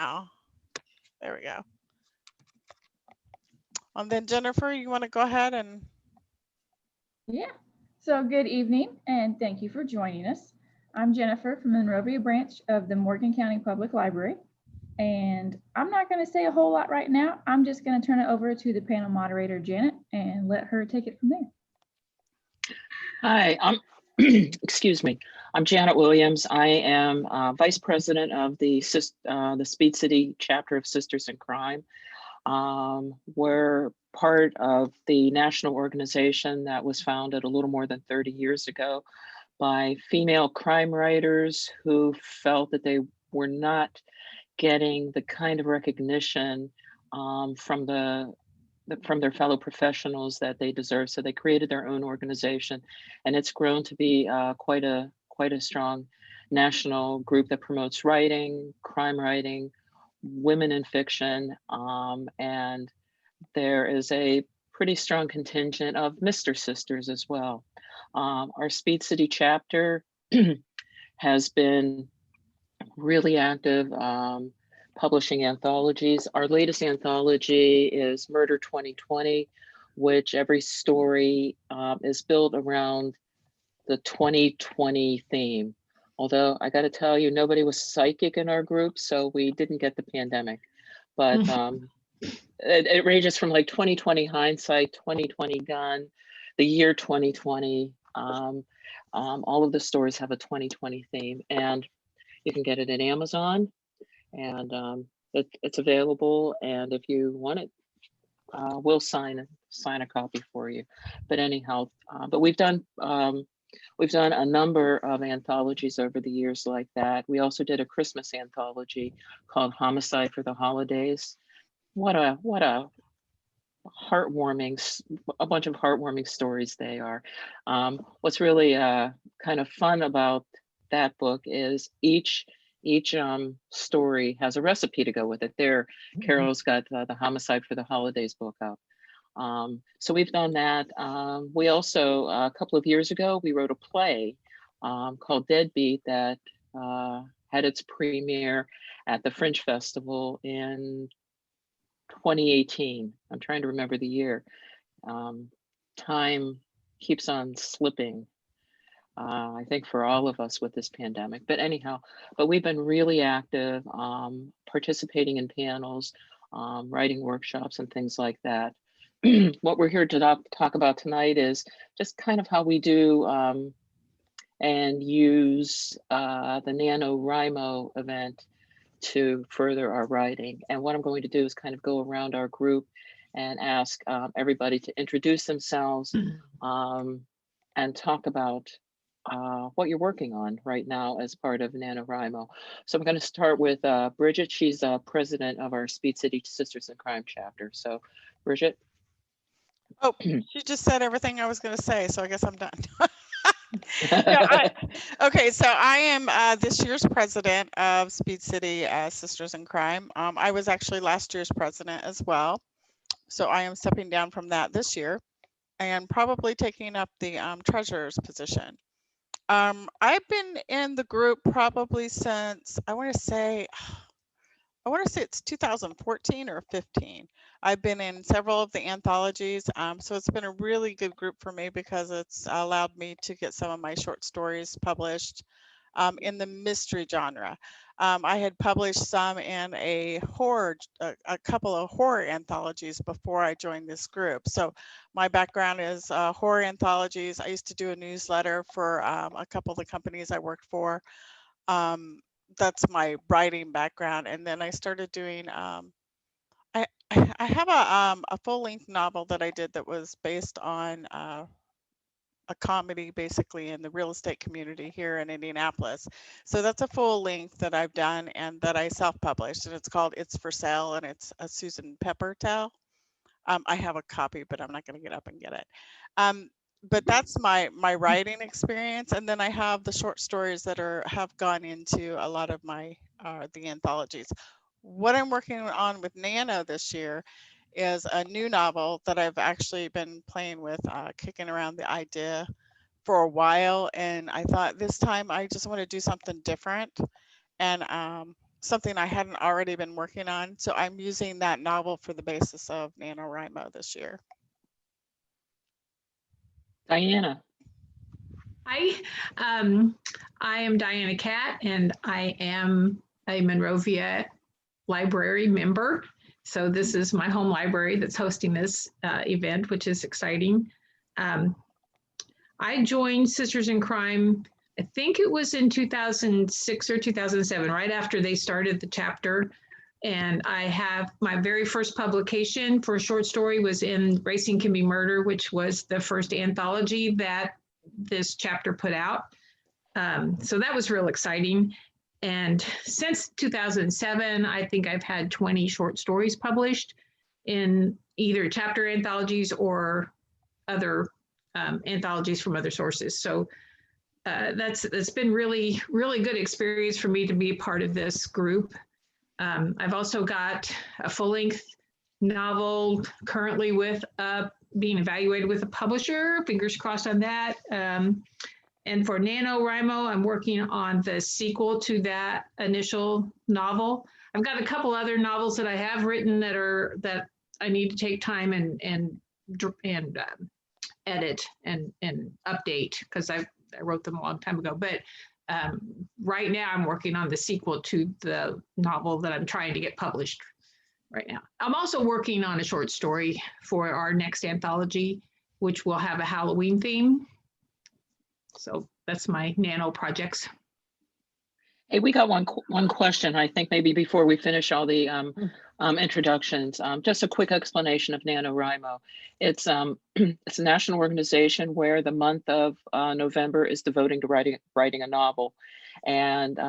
now. There we go. And then Jennifer, you want to go ahead and... Yeah. So good evening, and thank you for joining us. I'm Jennifer from the Monrovia branch of the Morgan County Public Library. And I'm not going to say a whole lot right now. I'm just going to turn it over to the panel moderator, Janet, and let her take it from there. Hi, excuse me. I'm Janet Williams. I am Vice President of the Speed City chapter of Sisters in Crime. We're part of the national organization that was founded a little more than 30 years ago by female crime writers who felt that they were not getting the kind of recognition from their fellow professionals that they deserve. So they created their own organization, and it's grown to be quite a strong national group that promotes writing, crime writing, women in fiction, and there is a pretty strong contingent of Mr. Sisters as well. Our Speed City chapter has been really active, publishing anthologies. Our latest anthology is Murder 2020, which every story is built around the 2020 theme. Although I got to tell you, nobody was psychic in our group, so we didn't get the pandemic. But it ranges from like 2020 hindsight, 2020 gun, the year 2020. All of the stories have a 2020 theme, and you can get it at Amazon, and it's available. And if you want it, we'll sign a copy for you. But anyhow, but we've done a number of anthologies over the years like that. We also did a Christmas anthology called Homicide for the Holidays. What a heartwarming, a bunch of heartwarming stories they are. What's really kind of fun about that book is each story has a recipe to go with it. There, Carol's got the Homicide for the Holidays book up. So we've done that. We also, a couple of years ago, we wrote a play called Deadbeat that had its premiere at the Fringe Festival in 2018. I'm trying to remember the year. Time keeps on slipping, I think, for all of us with this pandemic. But anyhow, but we've been really active, participating in panels, writing workshops and things like that. What we're here to talk about tonight is just kind of how we do and use the NaNoWriMo event to further our writing. And what I'm going to do is kind of go around our group and ask everybody to introduce themselves and talk about what you're working on right now as part of NaNoWriMo. So I'm going to start with Brigitte. She's president of our Speed City Sisters in Crime chapter. So Brigitte. Oh, she just said everything I was going to say, so I guess I'm done. Okay, so I am this year's president of Speed City Sisters in Crime. I was actually last year's president as well, so I am stepping down from that this year and probably taking up the treasurer's position. I've been in the group probably since I want to say it's 2014 or 15. I've been in several of the anthologies, so it's been a really good group for me because it's allowed me to get some of my short stories published in the mystery genre. I had published some in a couple of horror anthologies before I joined this group. So my background is horror anthologies. I used to do a newsletter for a couple of the companies I worked for. That's my writing background, and then I started doing I have a full-length novel that I did that was based on a comedy basically in the real estate community here in Indianapolis. So that's a full length that I've done and that I self-published, and it's called It's for Sale, and it's a Susan Pepper tale. I have a copy, but I'm not going to get up and get it. But that's my writing experience, and then I have the short stories that have gone into a lot of my the anthologies. What I'm working on with NaNo this year is a new novel that I've actually been playing with, kicking around the idea for a while, and I thought this time I just want to do something different, and something I hadn't already been working on. So I'm using that novel for the basis of NaNoWriMo this year. Diana. Hi, I am Diana Catt, and I am a Monrovia library member. So this is my home library that's hosting this event, which is exciting. I joined Sisters in Crime, I think it was in 2006 or 2007, right after they started the chapter. And I have my very first publication for a short story was in Racing Can Be Murder, which was the first anthology that this chapter put out. So that was real exciting. And since 2007, I think I've had 20 short stories published in either chapter anthologies or other anthologies from other sources. So that's been really good experience for me to be a part of this group. I've also got a full-length novel currently with being evaluated with a publisher, fingers crossed on that. And for NaNoWriMo, I'm working on the sequel to that initial novel. I've got a couple other novels that I have written that I need to take time and edit and update because I wrote them a long time ago. But right now I'm working on the sequel to the novel that I'm trying to get published right now. I'm also working on a short story for our next anthology, which will have a Halloween theme. So that's my nano projects. Hey, we got one question, I think maybe before we finish all the introductions, just a quick explanation of NaNoWriMo. It's it's a national organization where the month of November is devoting to writing a novel. And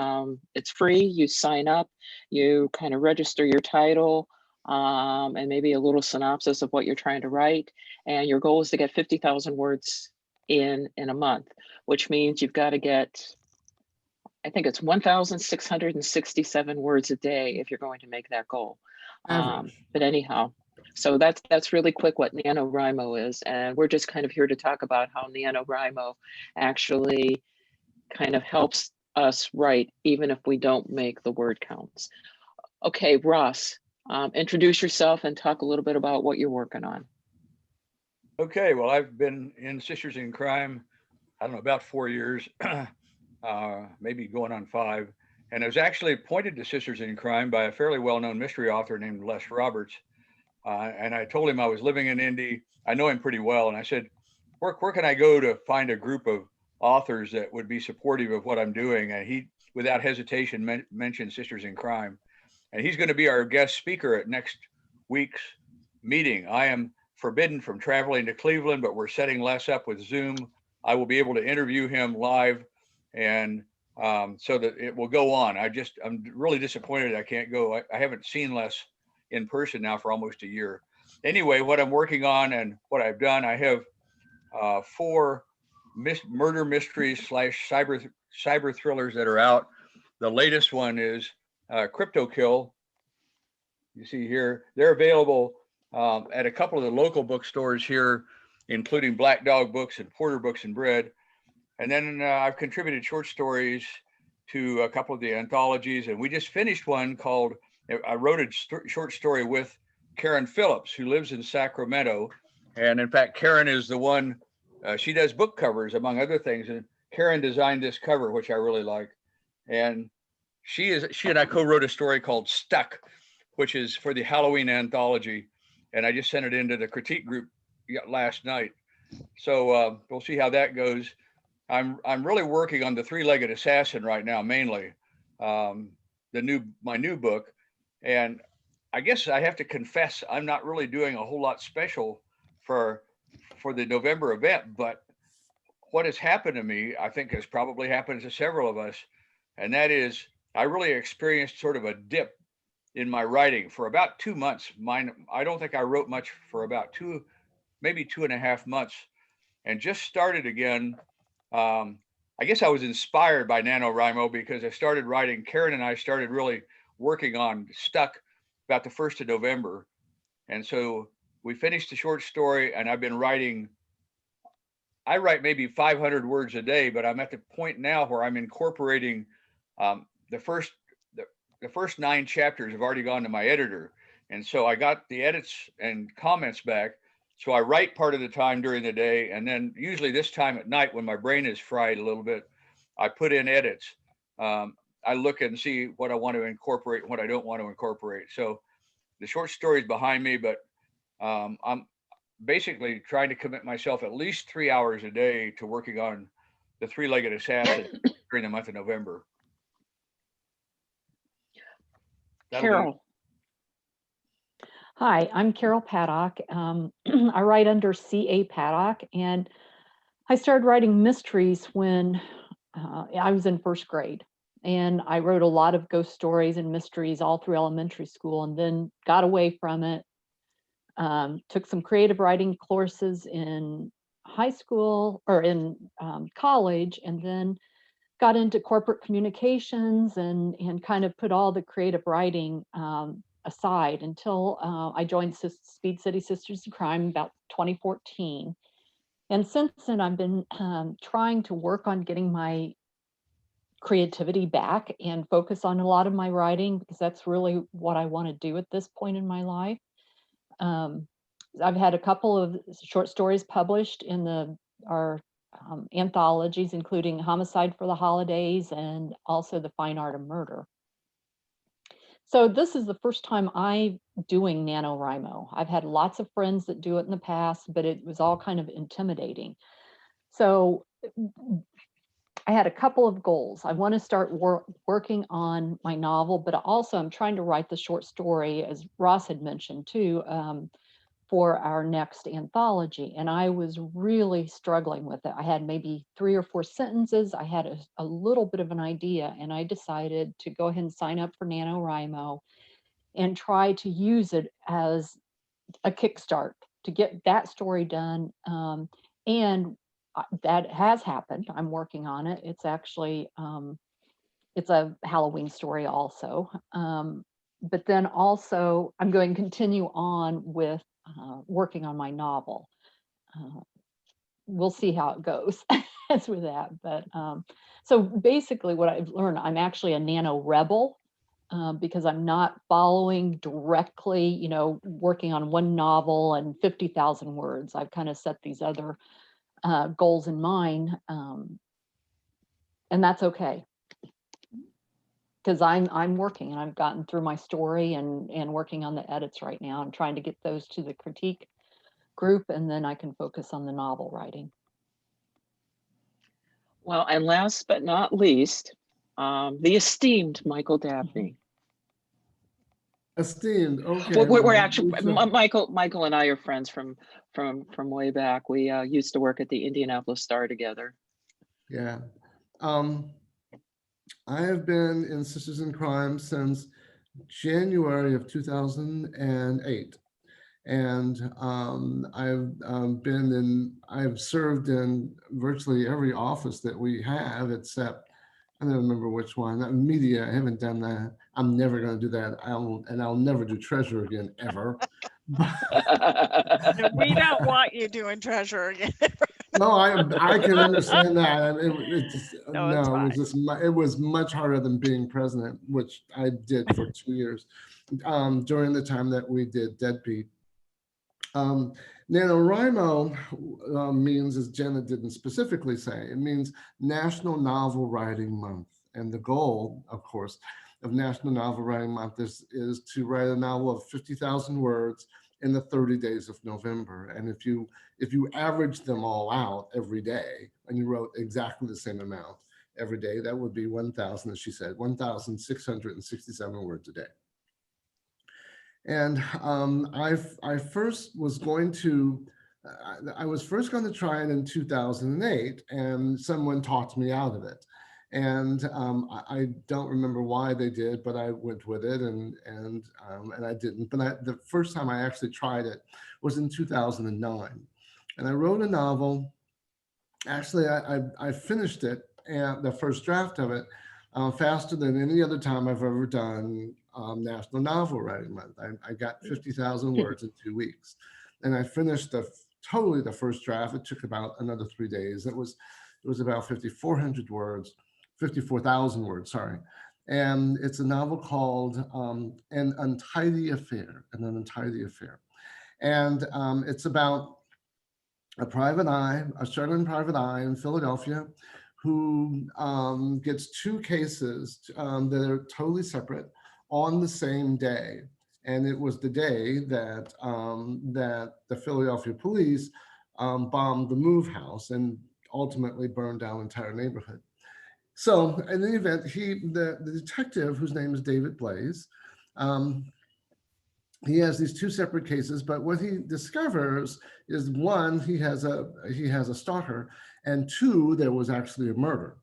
it's free, you sign up, you kind of register your title and maybe a little synopsis of what you're trying to write. And your goal is to get 50,000 words in a month, which means you've got to get, I think it's 1,667 words a day if you're going to make that goal. But anyhow, so that's really quick what NaNoWriMo is. And we're just kind of here to talk about how NaNoWriMo actually kind of helps us write, even if we don't make the word counts. Okay, Ross, introduce yourself and talk a little bit about what you're working on. Okay, well, I've been in Sisters in Crime, I don't know, about 4 years, maybe going on 5. And I was actually appointed to Sisters in Crime by a fairly well-known mystery author named Les Roberts. And I told him I was living in Indy. I know him pretty well. And I said, where can I go to find a group of authors that would be supportive of what I'm doing? And he, without hesitation, mentioned Sisters in Crime. And he's going to be our guest speaker at next week's meeting. I am forbidden from traveling to Cleveland, but we're setting Les up with Zoom. I will be able to interview him live, and so that it will go on. I'm really disappointed I can't go. I haven't seen Les in person now for almost a year. Anyway, what I'm working on and what I've done, I have 4 murder mysteries / cyber thrillers that are out. The latest one is Crypto Kill. You see here, they're available at a couple of the local bookstores here, including Black Dog Books and Porter Books and Bread. And then I've contributed short stories to a couple of the anthologies. And we just finished one called, I wrote a short story with Karen Phillips, who lives in Sacramento. And in fact, Karen is the one, she does book covers, among other things. And Karen designed this cover, which I really like. And she and I co-wrote a story called Stuck, which is for the Halloween anthology. And I just sent it into the critique group last night. So we'll see how that goes. I'm really working on the Three-Legged Assassin right now, mainly my new book. And I guess I have to confess, I'm not really doing a whole lot special for the November event, but what has happened to me, I think has probably happened to several of us. And that is, I really experienced sort of a dip in my writing for about 2 months. I don't think I wrote much for about maybe 2.5 months, and just started again. I guess I was inspired by NaNoWriMo because I started writing. Karen and I started really working on Stuck about the 1st of November. And so we finished the short story, and I've been writing. I write maybe 500 words a day, but I'm at the point now where I'm incorporating the the first 9 chapters have already gone to my editor. And so I got the edits and comments back. So I write part of the time during the day. And then usually this time at night when my brain is fried a little bit, I put in edits. I look and see what I want to incorporate and what I don't want to incorporate. So the short story is behind me, but I'm basically trying to commit myself at least 3 hours a day to working on the Three-Legged Assassin during the month of November. Carol. Hi, I'm Carol Paddock. I write under C.A. Paddock, and I started writing mysteries when I was in first grade. And I wrote a lot of ghost stories and mysteries all through elementary school, and then got away from it. Took some creative writing courses in high school or in college, and then got into corporate communications and kind of put all the creative writing aside until I joined Speed City Sisters in Crime about 2014. And since then, I've been trying to work on getting my creativity back and focus on a lot of my writing, because that's really what I want to do at this point in my life. I've had a couple of short stories published in our anthologies, including Homicide for the Holidays and also The Fine Art of Murder. So this is the first time I'm doing NaNoWriMo. I've had lots of friends that do it in the past, but it was all kind of intimidating. So I had a couple of goals. I want to start working on my novel, but also I'm trying to write the short story, as Ross had mentioned too, for our next anthology. And I was really struggling with it. I had maybe 3 or 4 sentences. I had a little bit of an idea, and I decided to go ahead and sign up for NaNoWriMo and try to use it as a kickstart to get that story done. And that has happened. I'm working on it. It's actually, it's a Halloween story also. But then also I'm going to continue on with working on my novel. We'll see how it goes as with that. But so basically what I've learned, I'm actually a nano rebel because I'm not following directly, you know, working on one novel and 50,000 words. I've kind of set these other goals in mind, and that's okay. Because I'm working and I've gotten through my story and working on the edits right now. I'm trying to get those to the critique group, and then I can focus on the novel writing. Well, and last but not least, the esteemed Michael Dabney. Esteemed, okay. We're actually Michael and I are friends from way back. We used to work at the Indianapolis Star together. Yeah. I have been in Sisters in Crime since January of 2008. And I've served in virtually every office that we have, except, I don't remember which one, media. I haven't done that. I'm never going to do that. I'll never do treasure again, ever. We don't want you doing treasure again. No, I can understand that. It was much harder than being president, which I did for 2 years during the time that we did Deadbeat. NaNoWriMo means, as Janet didn't specifically say, it means National Novel Writing Month. And the goal, of course, of National Novel Writing Month is to write a novel of 50,000 words in the 30 days of November. And if you average them all out every day, and you wrote exactly the same amount every day, that would be 1,000, as she said, 1,667 words a day. And I was first going to try it in 2008, and someone talked me out of it. And I don't remember why they did, but I went with it, and I didn't. But the first time I actually tried it was in 2009, and I wrote a novel. Actually, I finished it, and the first draft of it, faster than any other time I've ever done National Novel Writing Month. I got 50,000 words in 2 weeks, and I finished totally the first draft. It took about another 3 days. It was about 5,400 words. 54,000 words, sorry. And it's a novel called An Untidy Affair, An Untidy Affair. And it's about a private eye, a struggling private eye in Philadelphia, who gets two cases that are totally separate on the same day. And it was the day that that the Philadelphia police bombed the Move House and ultimately burned down the entire neighborhood. So in the event, the detective, whose name is David Blaze, he has these two separate cases, but what he discovers is, one, he has a stalker, and two, there was actually a murder.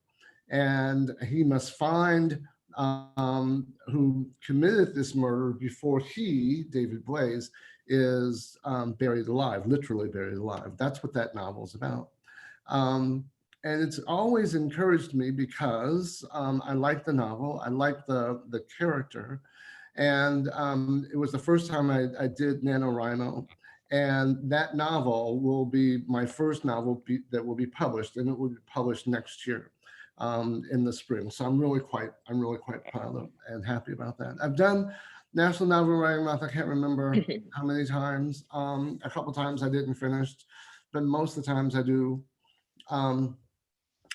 And he must find who committed this murder before he, David Blaze, is buried alive, literally buried alive. That's what that novel is about. And it's always encouraged me because I like the novel, I like the character. And it was the first time I did NaNoWriMo. And that novel will be my first novel that will be published, and it will be published next year in the spring. So I'm really quite proud of and happy about that. I've done National Novel Writing Month, I can't remember how many times. A couple times I didn't finish, but most of the times I do.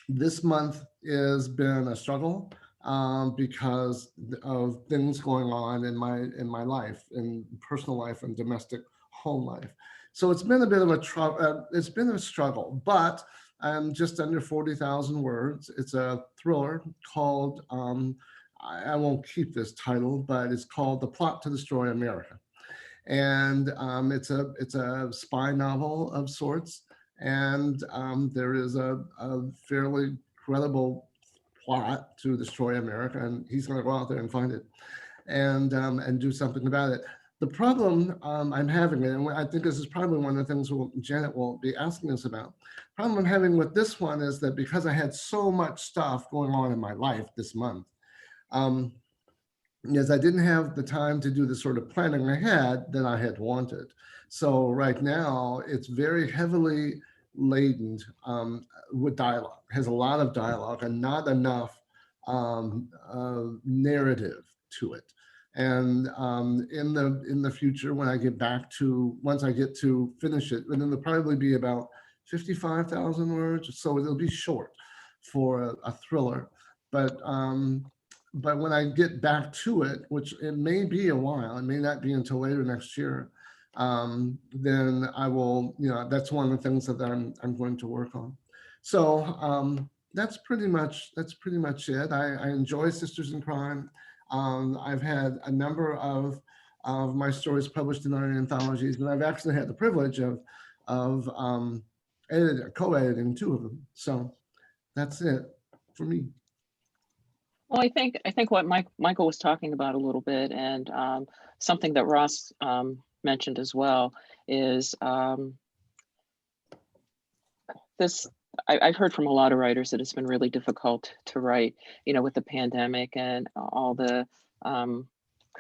This month has been a struggle because of things going on in my life, in personal life and domestic home life. So it's been a bit of it's been a struggle, but I'm just under 40,000 words. It's a thriller called, I won't keep this title, but it's called The Plot to Destroy America. And it's a spy novel of sorts. And there is a fairly credible plot to destroy America, and he's going to go out there and find it and do something about it. The problem I'm having, and I think this is probably one of the things Janet will be asking us about, the problem I'm having with this one is that because I had so much stuff going on in my life this month, is I didn't have the time to do the sort of planning ahead that I had wanted. So right now it's very heavily laden with dialogue, has a lot of dialogue and not enough narrative to it. And in the future, when I get back to, once I get to finish it, then it'll probably be about 55,000 words. So it'll be short for a thriller. But when I get back to it, which it may be a while, it may not be until later next year, then I will, that's one of the things that I'm going to work on. So that's pretty much it. I enjoy Sisters in Crime. I've had a number of my stories published in our anthologies, and I've actually had the privilege of co-editing two of them. So that's it for me. Well, I think what Michael was talking about a little bit, and something that Ross mentioned as well, is this. I've heard from a lot of writers that it's been really difficult to write, with the pandemic and all the kind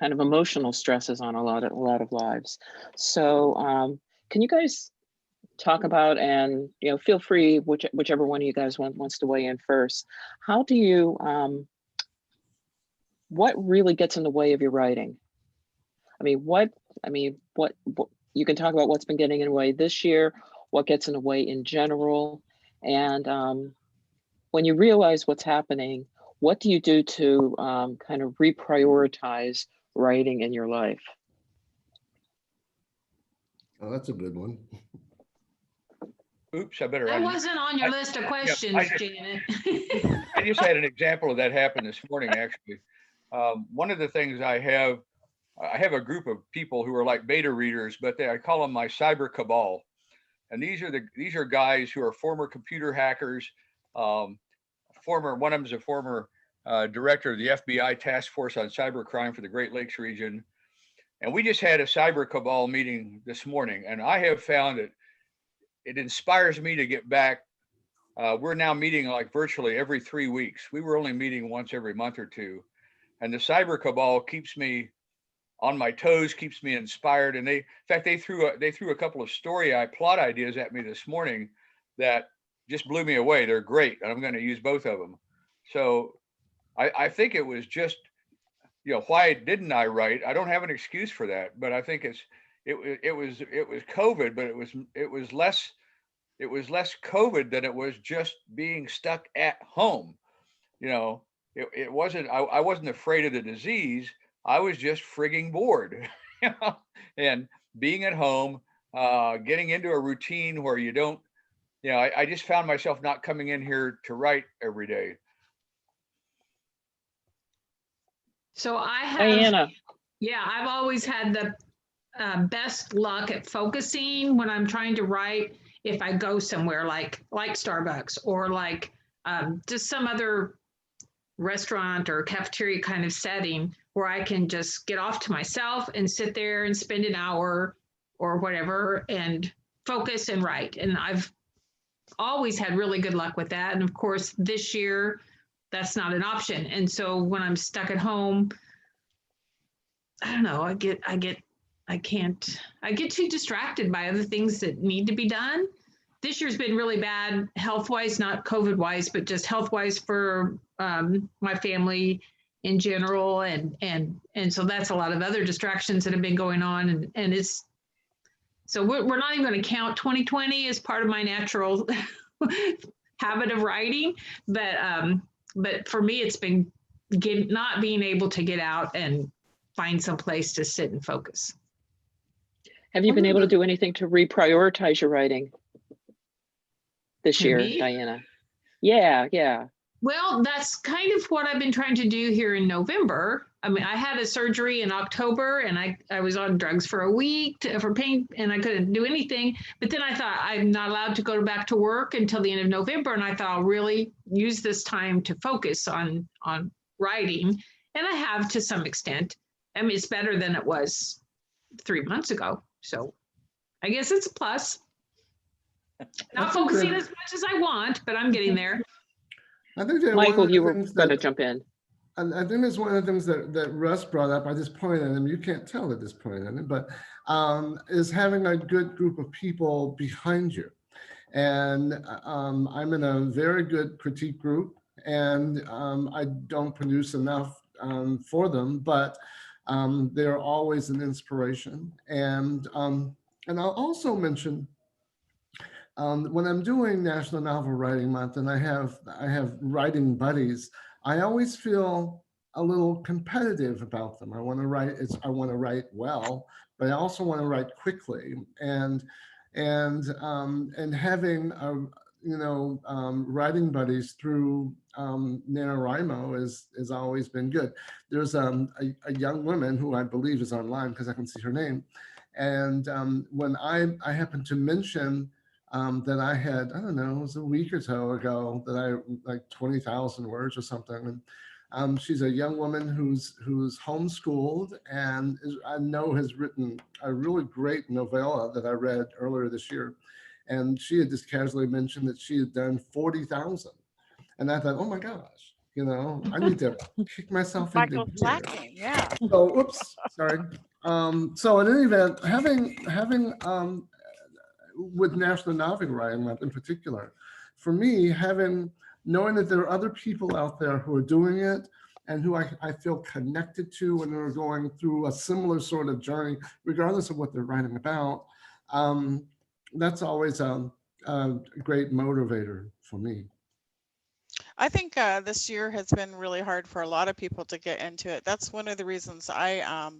of emotional stresses on a lot of lives. So can you guys talk about, and feel free, whichever one of you guys wants to weigh in first, how do you what really gets in the way of your writing? What you can talk about what's been getting in the way this year, what gets in the way in general, and when you realize what's happening, what do you do to kind of reprioritize writing in your life? Oh, that's a good one. Oops, I better. That wasn't on your list of questions, Janet. I just had an example of that happen this morning, actually. One of the things I have a group of people who are like beta readers, but I call them my cyber cabal. And these are guys who are former computer hackers. One of them is a former director of the FBI task force on cybercrime for the Great Lakes region. And we just had a cyber cabal meeting this morning, and I have found that it inspires me to get back. We're now meeting like virtually every 3 weeks. We were only meeting once every month or two. And the cyber cabal keeps me on my toes, keeps me inspired. And in fact, they threw a couple of plot ideas at me this morning that just blew me away. They're great, and I'm going to use both of them. So I think it was just, you know, why didn't I write? I don't have an excuse for that, but I think it was COVID, but it was less COVID than it was just being stuck at home. You know, it wasn't, I wasn't afraid of the disease. I was just frigging bored, you know, and being at home, getting into a routine where you don't, you know, I just found myself not coming in here to write every day. So I have, Diana, yeah, I've always had the best luck at focusing when I'm trying to write. If I go somewhere like Starbucks or like just some other restaurant or cafeteria kind of setting where I can just get off to myself and sit there and spend an hour or whatever and focus and write. And I've always had really good luck with that. And of course, this year, that's not an option. And so when I'm stuck at home, I don't know, I get too distracted by other things that need to be done. This year's been really bad health-wise, not COVID-wise, but just health-wise for my family in general. And so that's a lot of other distractions that have been going on. And it's, so we're not even going to count 2020 as part of my natural habit of writing. But for me, it's been not being able to get out and find some place to sit and focus. have you been able to do anything to reprioritize your writing this year, Me? Diana? Yeah. Well, that's kind of what I've been trying to do here in November. I mean, I had a surgery in October and I was on drugs for a week for pain and I couldn't do anything. But then I thought I'm not allowed to go back to work until the end of November. And I thought I'll really use this time to focus on writing. And I have to some extent. I mean, it's better than it was 3 months ago. So I guess it's a plus. Not focusing as much as I want, but I'm getting there. I think that Michael, you were going to jump in. And I think that's one of the things that Russ brought up. I just pointed at him. You can't tell at this point, but is having a good group of people behind you. And I'm in a very good critique group, and I don't produce enough for them, but they're always an inspiration. And I'll also mention, when I'm doing National Novel Writing Month and I have writing buddies, I always feel a little competitive about them. I want to write well, but I also want to write quickly. And having writing buddies through NaNoWriMo has always been good. There's a young woman who I believe is online because I can see her name. And when I happened to mention that I had, I don't know, it was a week or so ago that I like 20,000 words or something. And she's a young woman who's homeschooled and I know has written a really great novella that I read earlier this year. And she had just casually mentioned that she had done 40,000. And I thought, oh my gosh, I need to kick myself into Michael slacking, yeah. So, oops, sorry. So in any event, having with National Novel Writing Month in particular, for me, knowing that there are other people out there who are doing it and who I feel connected to and who are going through a similar sort of journey, regardless of what they're writing about, that's always a great motivator for me. I think this year has been really hard for a lot of people to get into it. That's one of the reasons I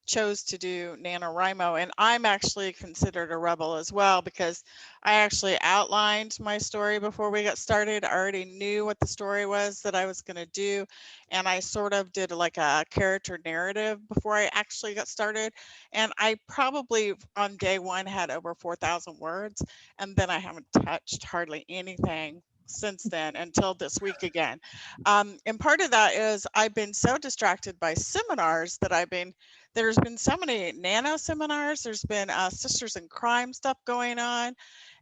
chose to do NaNoWriMo, and I'm actually considered a rebel as well because I actually outlined my story before we got started. I already knew what the story was that I was going to do, and I sort of did like a character narrative before I actually got started, and I probably on day one had over 4,000 words, and then I haven't touched hardly anything since then until this week again. And part of that is I've been so distracted by seminars that there's been so many NaNo seminars, there's been Sisters in Crime stuff going on.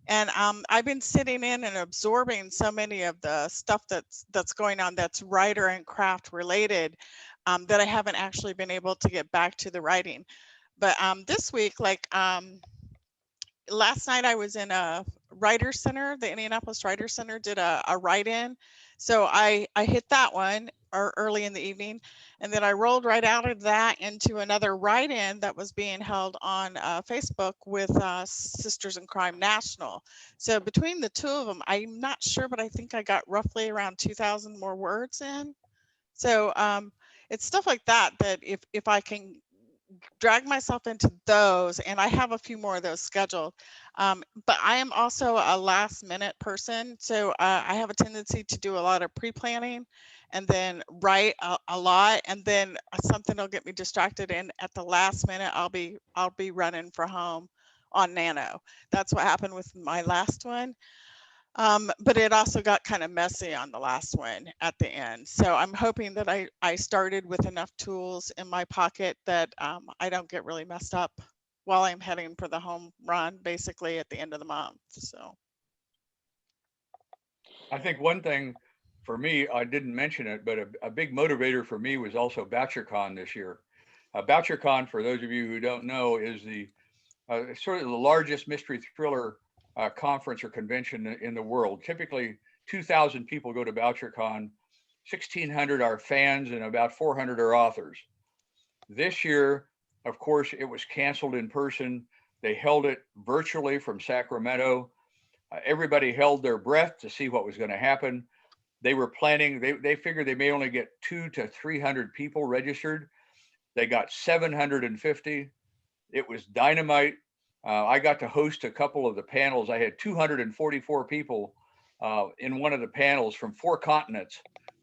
And I've been sitting in and absorbing so many of the stuff that's going on that's writer and craft related that I haven't actually been able to get back to the writing. But this week, like last night I was in a writer center, the Indianapolis Writers Center did a write-in. So I hit that one or early in the evening. And then I rolled right out of that into another write-in that was being held on Facebook with Sisters in Crime National. So between the two of them, I'm not sure, but I think I got roughly around 2,000 more words in. So it's stuff like that, that if I can drag myself into those, and I have a few more of those scheduled. But I am also a last minute person. So I have a tendency to do a lot of pre-planning and then write a lot, and then something will get me distracted. And at the last minute, I'll be running for home on NaNo. That's what happened with my last one. But it also got kind of messy on the last one at the end. So I'm hoping that I started with enough tools in my pocket that I don't get really messed up while I'm heading for the home run, basically at the end of the month. So I think one thing for me, I didn't mention it, but a big motivator for me was also BoucherCon this year. BoucherCon, for those of you who don't know, is the sort of the largest mystery thriller conference or convention in the world. Typically 2,000 people go to BoucherCon, 1,600 are fans, and about 400 are authors. This year, of course, it was canceled in person. They held it virtually from Sacramento. Everybody held their breath to see what was going to happen. They were planning, they figured they may only get 200 to 300 people registered. They got 750. It was dynamite. I got to host a couple of the panels. I had 244 people in one of the panels from 4 continents.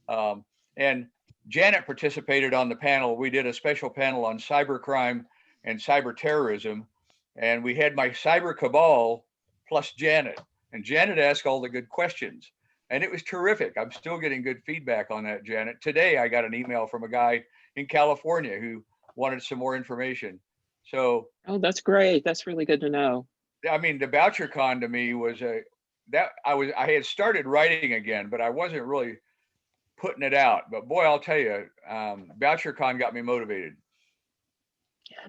And Janet participated on the panel. We did a special panel on cybercrime and cyber terrorism. And we had my cyber cabal plus Janet. And Janet asked all the good questions. And it was terrific. I'm still getting good feedback on that, Janet. Today, I got an email from a guy in California who wanted some more information. So, Oh, that's great. That's really good to know. I mean, the BoucherCon to me was I had started writing again, but I wasn't really putting it out. But boy, I'll tell you, BoucherCon got me motivated.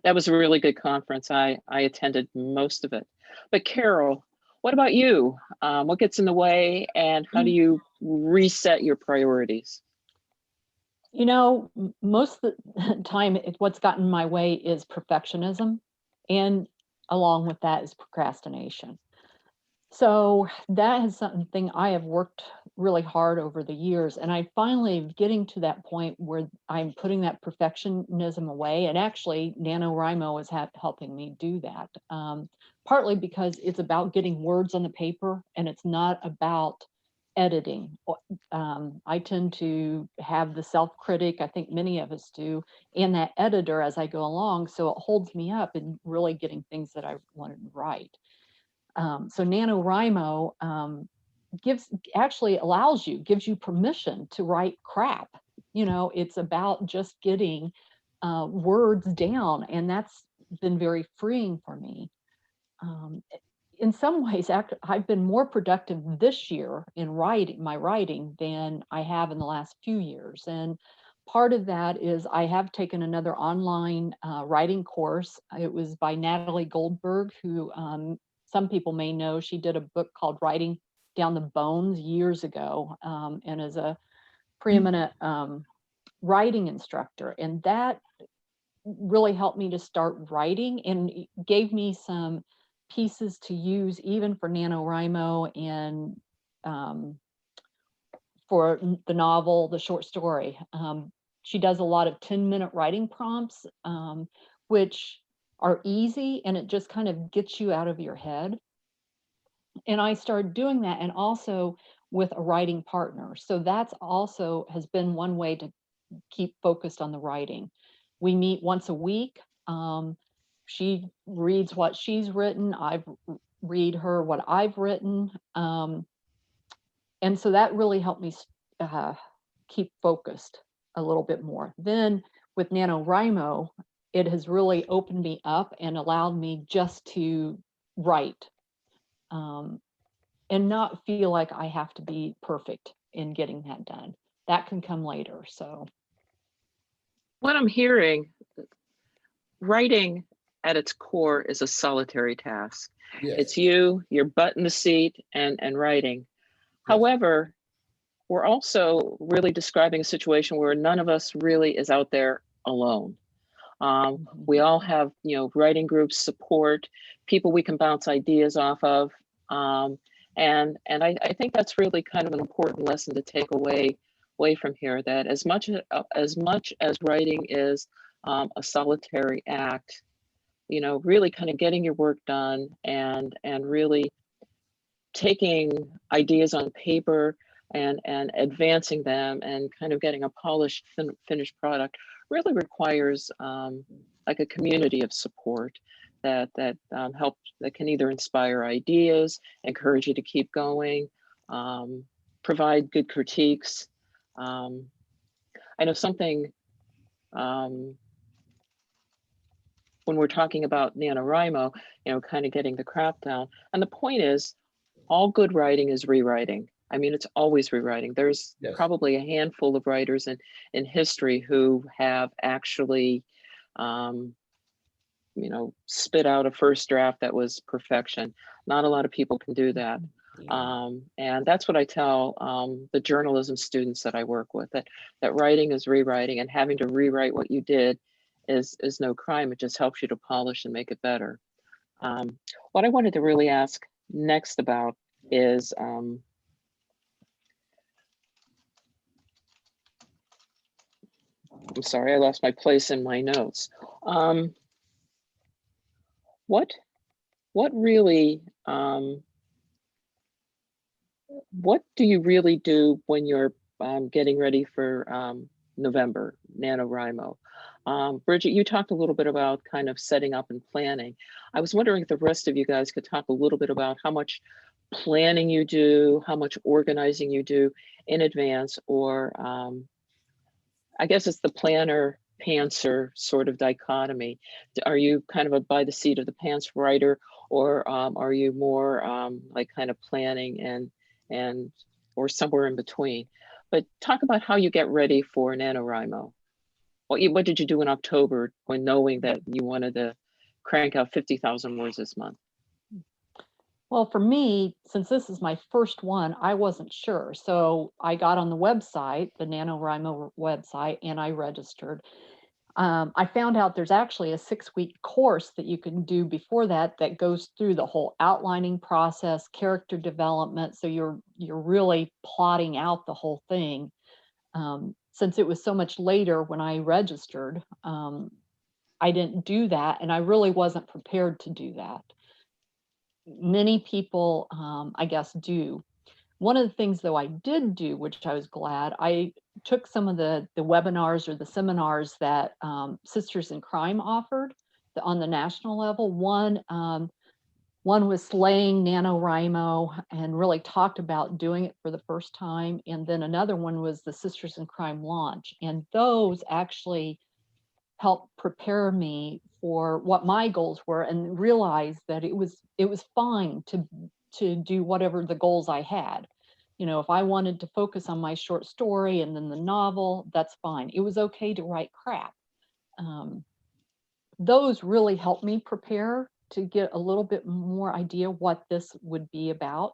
That was a really good conference. I attended most of it. But Carol, what about you? What gets in the way, and how do you reset your priorities? You know, most of the time, what's gotten in my way is perfectionism, and along with that is procrastination. So that is something I have worked really hard over the years, and I finally getting to that point where I'm putting that perfectionism away. And actually, NaNoWriMo is helping me do that. Partly because it's about getting words on the paper, and it's not about editing. I tend to have the self-critic, I think many of us do, and that editor as I go along, so it holds me up in really getting things that I wanted to write. So NaNoWriMo gives you permission to write crap. You know, it's about just getting words down, and that's been very freeing for me. In some ways, I've been more productive this year in my writing than I have in the last few years. And part of that is I have taken another online writing course. It was by Natalie Goldberg, who some people may know. She did a book called Writing Down the Bones years ago, and is a preeminent writing instructor. And that really helped me to start writing and gave me some pieces to use even for NaNoWriMo and for the novel, the short story. She does a lot of 10-minute writing prompts, which are easy, and it just kind of gets you out of your head. And I started doing that, and also with a writing partner. So that's also has been one way to keep focused on the writing. We meet once a week. She reads what she's written. I read her what I've written. And so that really helped me keep focused a little bit more. Then with NaNoWriMo, it has really opened me up and allowed me just to write and not feel like I have to be perfect in getting that done. That can come later. So What I'm hearing, writing at its core is a solitary task. Yes. It's your butt in the seat and writing. Yes. However, we're also really describing a situation where none of us really is out there alone. We all have, you know, writing groups, support, people we can bounce ideas off of. And I think that's really kind of an important lesson to take away from here, that as much as writing is a solitary act, you know, really kind of getting your work done and really taking ideas on paper and advancing them and kind of getting a polished finished product really requires like a community of support that help, that can either inspire ideas, encourage you to keep going, provide good critiques. I know something when we're talking about NaNoWriMo, you know, kind of getting the crap down. And the point is, all good writing is rewriting. I mean, it's always rewriting. There's probably a handful of writers in history who have actually, you know, spit out a first draft that was perfection. Not a lot of people can do that. And that's what I tell the journalism students that I work with, that writing is rewriting, and having to rewrite what you did is no crime. It just helps you to polish and make it better. What I wanted to really ask next about is, I'm sorry, I lost my place in my notes. What really, what do you really do when you're getting ready for November, NaNoWriMo? Brigitte, you talked a little bit about kind of setting up and planning. I was wondering if the rest of you guys could talk a little bit about how much planning you do, how much organizing you do in advance, or I guess it's the planner pantser sort of dichotomy. Are you kind of a by the seat of the pants writer, or are you more like kind of planning and or somewhere in between? But talk about how you get ready for NaNoWriMo. What did you do in October when knowing that you wanted to crank out 50,000 words this month? Well, for me, since this is my first one, I wasn't sure. So I got on the website, the NaNoWriMo website, and I registered. I found out there's actually a 6-week course that you can do before that goes through the whole outlining process, character development. So you're really plotting out the whole thing. Since it was so much later when I registered, I didn't do that, and I really wasn't prepared to do that. Many people, I guess, do. One of the things, though, I did do, which I was glad, I took some of the webinars or the seminars that Sisters in Crime offered on the national level. One was slaying NaNoWriMo and really talked about doing it for the first time. And then another one was the Sisters in Crime launch. And those actually helped prepare me for what my goals were, and realize that it was fine to do whatever the goals I had. You know, if I wanted to focus on my short story and then the novel, that's fine. It was okay to write crap. Those really helped me prepare to get a little bit more idea what this would be about.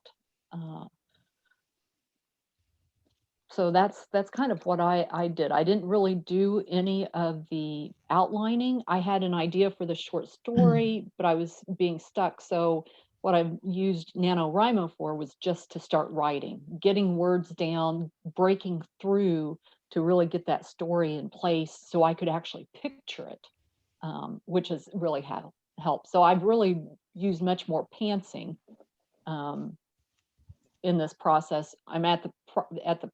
So that's kind of what I did. I didn't really do any of the outlining. I had an idea for the short story, but I was being stuck. So what I used NaNoWriMo for was just to start writing, getting words down, breaking through to really get that story in place so I could actually picture it, which has really helped. So I've really used much more pantsing in this process. I'm at the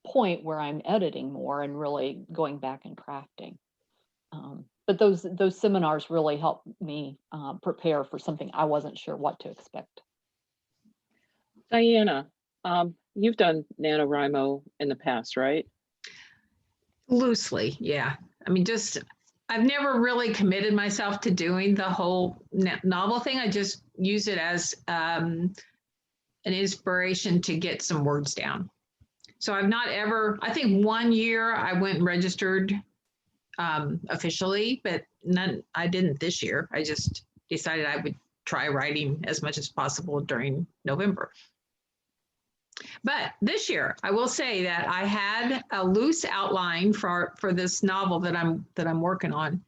point where I'm editing more and really going back and crafting. But those seminars really helped me prepare for something I wasn't sure what to expect. Diana, you've done NaNoWriMo in the past, right? Loosely, yeah. I mean, I've never really committed myself to doing the whole novel thing. I just use it as an inspiration to get some words down. So I've not ever, I think one year I went and registered officially, but I didn't this year. I just decided I would try writing as much as possible during November. But this year, I will say that I had a loose outline for this novel that I'm working on,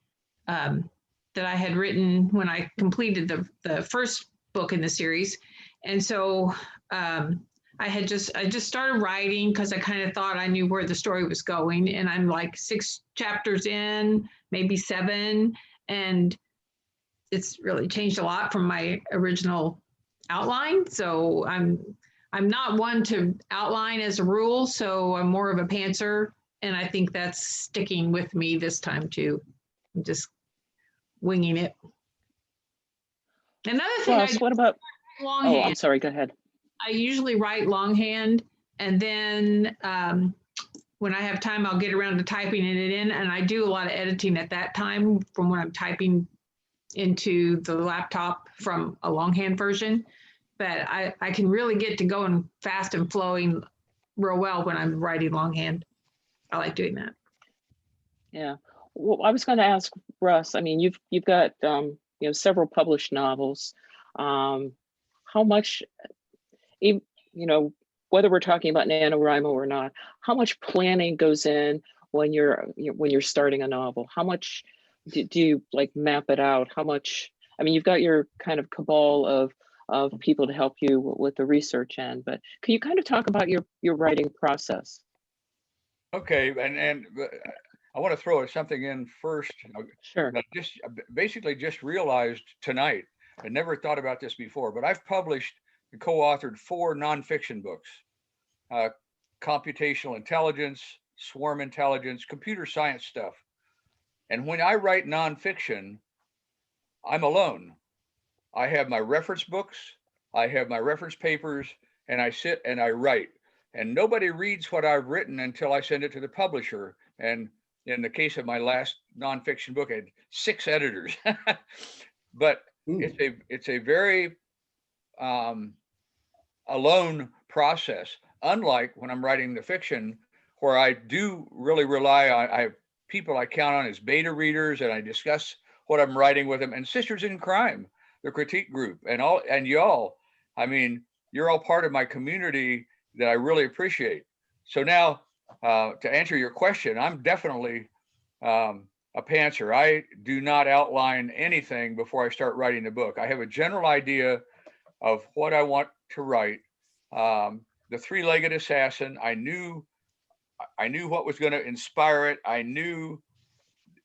that I had written when I completed the first book in the series, and so I just started writing because I kind of thought I knew where the story was going, and I'm like 6 chapters in, maybe 7, and it's really changed a lot from my original outline. So I'm not one to outline as a rule, so I'm more of a pantser, and I think that's sticking with me this time too. I'm just winging it. Another thing Russ, what about, longhand. I'm sorry, go ahead. I usually write longhand, and then when I have time, I'll get around to typing it in, and I do a lot of editing at that time from when I'm typing into the laptop from a longhand version. But I can really get to going fast and flowing real well when I'm writing longhand. I like doing that. Yeah. Well, I was going to ask Russ, I mean, you've got, several published novels. How much, whether we're talking about NaNoWriMo or not, how much planning goes in when you're starting a novel? How much do you like map it out? How much, I mean, you've got your kind of cabal of people to help you with the research end, but can you kind of talk about your writing process? Okay, and I want to throw something in first. Sure. I basically just realized tonight, I never thought about this before, but I've published and co-authored 4 nonfiction books: computational intelligence, swarm intelligence, computer science stuff. And when I write nonfiction, I'm alone. I have my reference books, I have my reference papers, and I sit and I write. And nobody reads what I've written until I send it to the publisher. And in the case of my last nonfiction book, I had 6 editors. But it's a very alone process, unlike when I'm writing the fiction, where I do really rely on, I have people I count on as beta readers, and I discuss what I'm writing with them. And Sisters in Crime, the critique group, and y'all, I mean, you're all part of my community that I really appreciate. So now, to answer your question, I'm definitely a pantser. I do not outline anything before I start writing the book. I have a general idea of what I want to write. The Three-Legged Assassin, I knew what was going to inspire it. I knew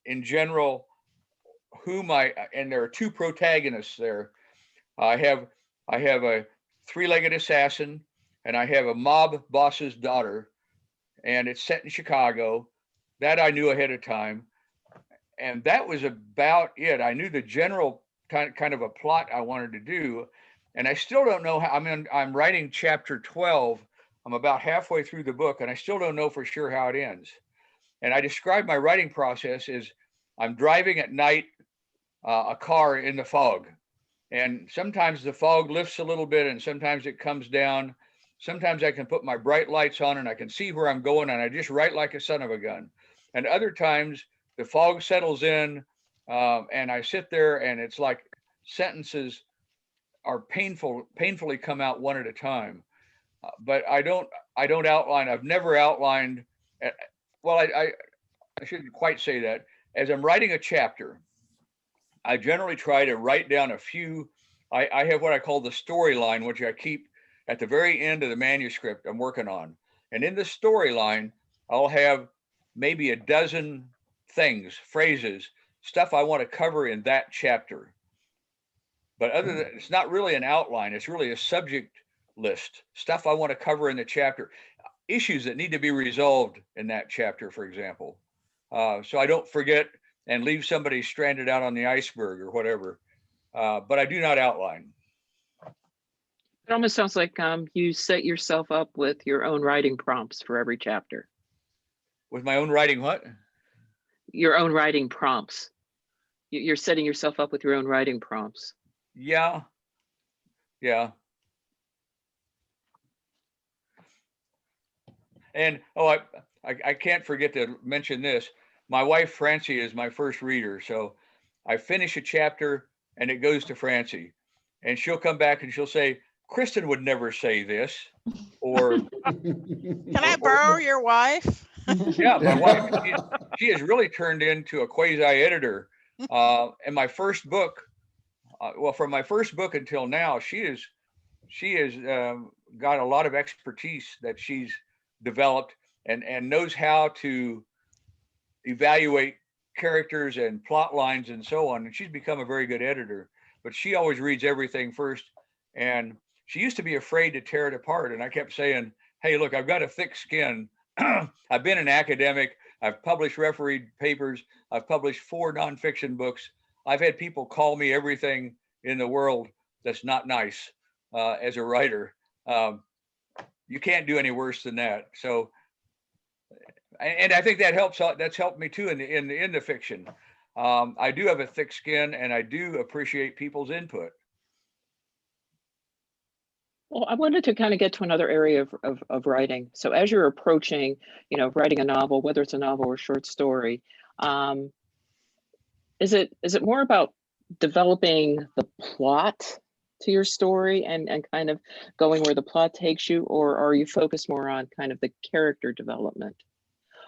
in general and there are 2 protagonists there. I have a three-legged assassin, and I have a mob boss's daughter, and it's set in Chicago. That I knew ahead of time, and that was about it. I knew the general kind of a plot I wanted to do, and I still don't know how. I mean, I'm writing chapter 12. I'm about halfway through the book, and I still don't know for sure how it ends. And I describe my writing process as I'm driving at night, a car in the fog. And sometimes the fog lifts a little bit and sometimes it comes down. Sometimes I can put my bright lights on and I can see where I'm going and I just write like a son of a gun. And other times the fog settles in and I sit there and it's like sentences are painfully come out one at a time. But I don't outline. I've never outlined. Well, I shouldn't quite say that. As I'm writing a chapter, I generally try to write down a few. I have what I call the storyline, which I keep at the very end of the manuscript I'm working on. And in the storyline, I'll have maybe a dozen things, phrases, stuff I want to cover in that chapter. But other than, it's not really an outline, it's really a subject list, stuff I want to cover in the chapter, issues that need to be resolved in that chapter, for example. So I don't forget and leave somebody stranded out on the iceberg or whatever. But I do not outline. It almost sounds like you set yourself up with your own writing prompts for every chapter. With my own writing what? Your own writing prompts. You're setting yourself up with your own writing prompts. Yeah. And I can't forget to mention this. My wife, Francie, is my first reader. So I finish a chapter and it goes to Francie. And she'll come back and she'll say, Kristen would never say this, or Can I borrow your wife? yeah, my wife, she has really turned into a quasi-editor. And my first book, well, from my first book until now, she has got a lot of expertise that she's developed and knows how to evaluate characters and plot lines and so on. And she's become a very good editor, but she always reads everything first. And she used to be afraid to tear it apart. And I kept saying, hey, look, I've got a thick skin. I've been an academic. I've published refereed papers. I've published 4 nonfiction books. I've had people call me everything in the world that's not nice as a writer. You can't do any worse than that. So, and I think that helps. That's helped me too in the fiction. I do have a thick skin, and I do appreciate people's input. Well, I wanted to kind of get to another area of writing. So as you're approaching, writing a novel, whether it's a novel or short story, is it more about developing the plot to your story and kind of going where the plot takes you, or are you focused more on kind of the character development,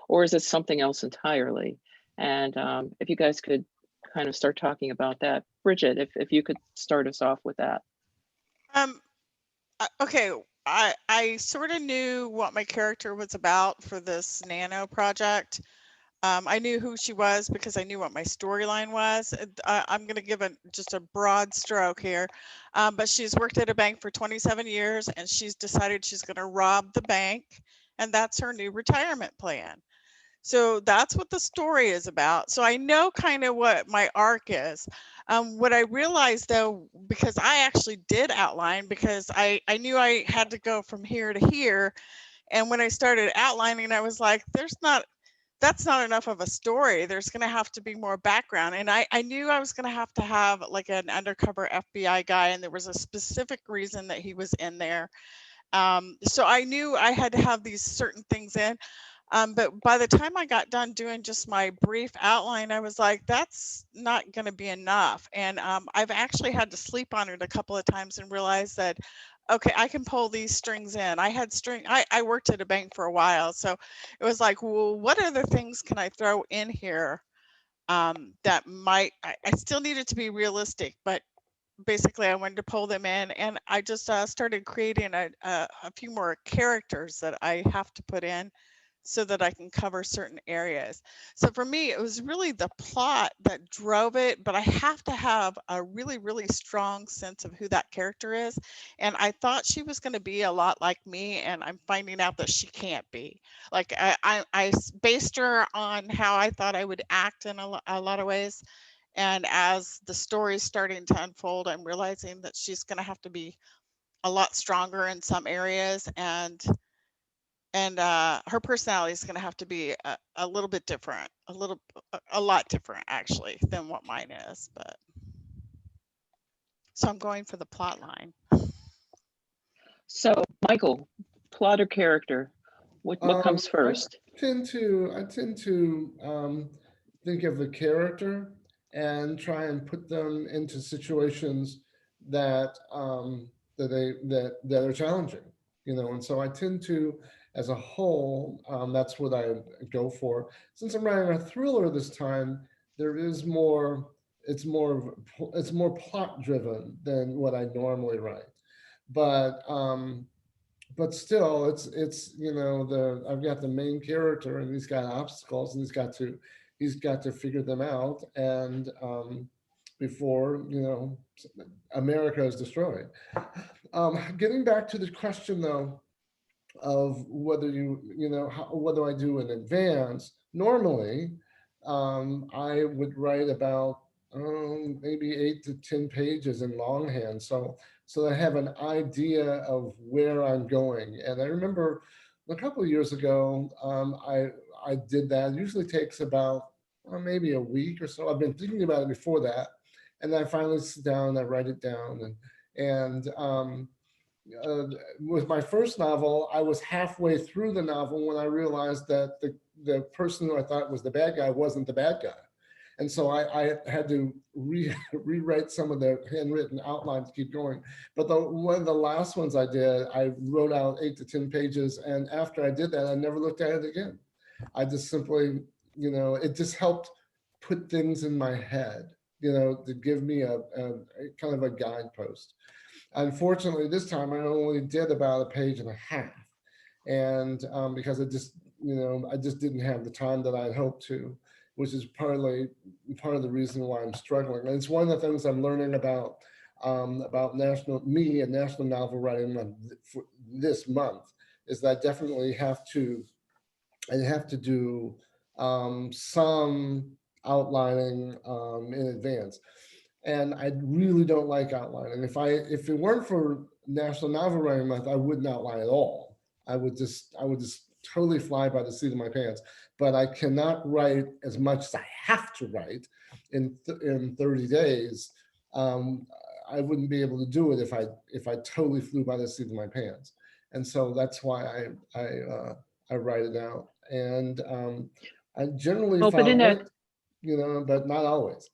or is it something else entirely? And if you guys could kind of start talking about that, Bridget, if you could start us off with that. Okay, I sort of knew what my character was about for this NaNo project. I knew who she was because I knew what my storyline was. I'm going to give just a broad stroke here, but she's worked at a bank for 27 years and she's decided she's going to rob the bank, and that's her new retirement plan. So that's what the story is about. So I know kind of what my arc is. What I realized though, because I actually did outline, because I knew I had to go from here to here. And when I started outlining, I was like, that's not enough of a story. There's going to have to be more background. And I knew I was going to have like an undercover FBI guy, and there was a specific reason that he was in there. So I knew I had to have these certain things in. But by the time I got done doing just my brief outline, I was like, that's not going to be enough. And I've actually had to sleep on it a couple of times and realize that, okay, I can pull these strings in. I worked at a bank for a while. So it was like, well, what other things can I throw in here that might, I still needed to be realistic, but basically I wanted to pull them in, and I just started creating a few more characters that I have to put in so that I can cover certain areas. So for me, it was really the plot that drove it, but I have to have a really, really strong sense of who that character is. And I thought she was going to be a lot like me, and I'm finding out that she can't be. Like I based her on how I thought I would act in a lot of ways. And as the story is starting to unfold, I'm realizing that she's going to have to be a lot stronger in some areas, and her personality is going to have to be a little bit different, a lot different actually than what mine is. But so I'm going for the plot line. So Michael, plot or character, what comes first? I tend to think of the character and try and put them into situations that that are challenging, and so I tend to, as a whole, that's what I go for. Since I'm writing a thriller this time, there is more, it's more plot driven than what I normally write. But still, it's I've got the main character, and he's got obstacles, and he's got to figure them out, and before America is destroyed. Getting back to the question though of whether what do I do in advance? Normally, I would write about maybe 8 to 10 pages in longhand, so I have an idea of where I'm going. And I remember a couple of years ago, I did that. It usually takes about maybe a week or so. I've been thinking about it before that, and then I finally sit down, I write it down, and with my first novel, I was halfway through the novel when I realized that the person who I thought was the bad guy wasn't the bad guy. And so I had to rewrite some of the handwritten outlines to keep going. But one of the last ones I did, I wrote out 8 to 10 pages. And after I did that, I never looked at it again. I just simply, it just helped put things in my head, to give me a kind of a guidepost. Unfortunately, this time I only did about a page and a half. And because I just didn't have the time that I'd hoped to, which is partly part of the reason why I'm struggling. And it's one of the things I'm learning about national novel writing month for this month, is that I definitely have to do some outlining in advance. And I really don't like outlining. If it weren't for National Novel Writing Month, I wouldn't outline at all. I would just totally fly by the seat of my pants. But I cannot write as much as I have to write in 30 days. I wouldn't be able to do it if I totally flew by the seat of my pants. And so that's why I write it out. And I generally follow it, but not always.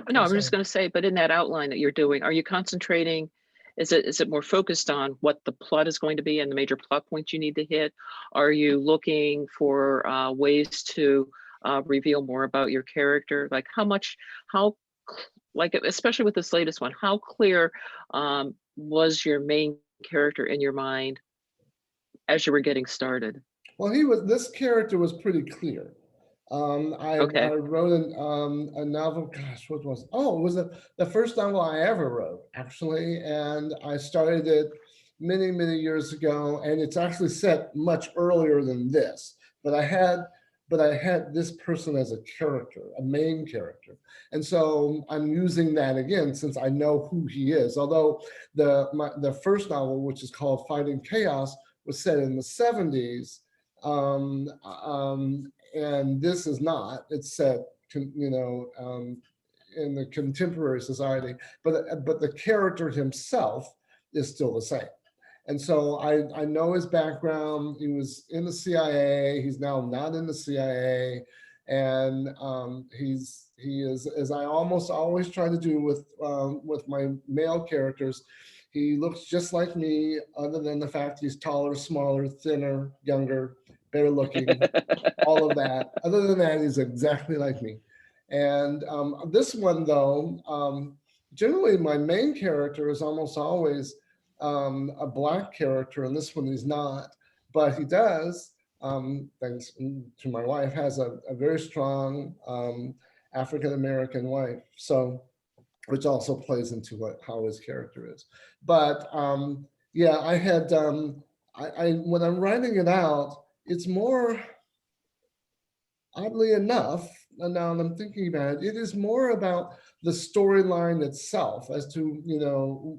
No, I'm just going to say, but in that outline that you're doing, are you concentrating? Is it more focused on what the plot is going to be and the major plot points you need to hit? Are you looking for ways to reveal more about your character? Like especially with this latest one, how clear was your main character in your mind as you were getting started? Well, this character was pretty clear. I wrote a novel, gosh, what was it? Oh, it was the first novel I ever wrote, actually. And I started it many, many years ago. And it's actually set much earlier than this. But I had this person as a character, a main character. And so I'm using that again, since I know who he is. Although the first novel, which is called Fighting Chaos, was set in the 70s. And this is not. It's set, in the contemporary society, but the character himself is still the same. And so I know his background. He was in the CIA. He's now not in the CIA, and he is, as I almost always try to do with my male characters, he looks just like me, other than the fact he's taller, smaller, thinner, younger, better looking, all of that. Other than that, he's exactly like me. And this one, though, generally my main character is almost always a Black character, and this one he's not. But he does, thanks to my wife, has a very strong African-American wife. So, which also plays into how his character is. But yeah, I had, when I'm writing it out, it's more, oddly enough, and now I'm thinking about it, it is more about the storyline itself as to,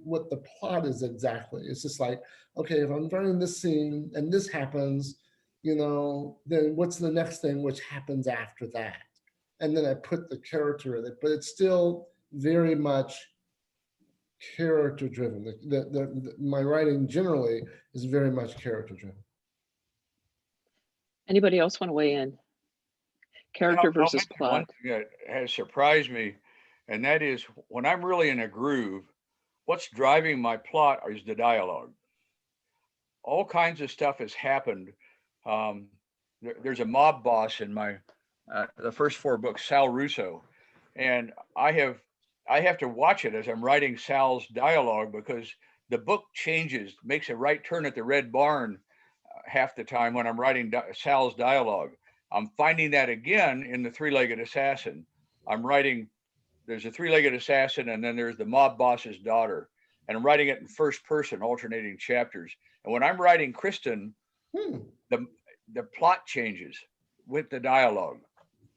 what the plot is exactly. It's just like, okay, if I'm writing this scene and this happens, then what's the next thing which happens after that? And then I put the character in it, but it's still very much character driven. My writing generally is very much character driven. Anybody else want to weigh in? Character versus plot. One thing that has surprised me, and that is when I'm really in a groove, what's driving my plot is the dialogue. All kinds of stuff has happened. There's a mob boss in my the first 4 books, Sal Russo, and I have to watch it as I'm writing Sal's dialogue, because the book changes, makes a right turn at the Red Barn half the time when I'm writing Sal's dialogue. I'm finding that again in the Three-Legged Assassin. There's a three-legged assassin, and then there's the mob boss's daughter, and I'm writing it in first person, alternating chapters. And when I'm writing Kristen, the plot changes with the dialogue,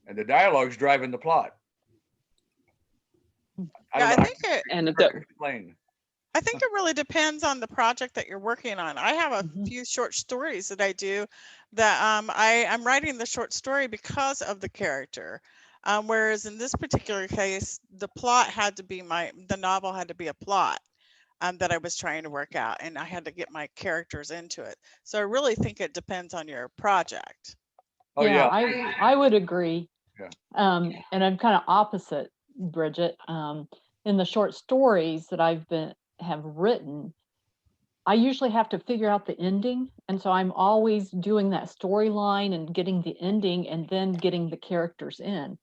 and the dialogue's driving the plot. I think it really depends on the project that you're working on. I have a few short stories that I do that I'm writing the short story because of the character. Whereas in this particular case, the plot had to be the novel had to be a plot that I was trying to work out, and I had to get my characters into it. So I really think it depends on your project. Oh yeah, I would agree. Yeah. And I'm kind of opposite, Bridget. In the short stories that have written, I usually have to figure out the ending. And so I'm always doing that storyline and getting the ending and then getting the characters in.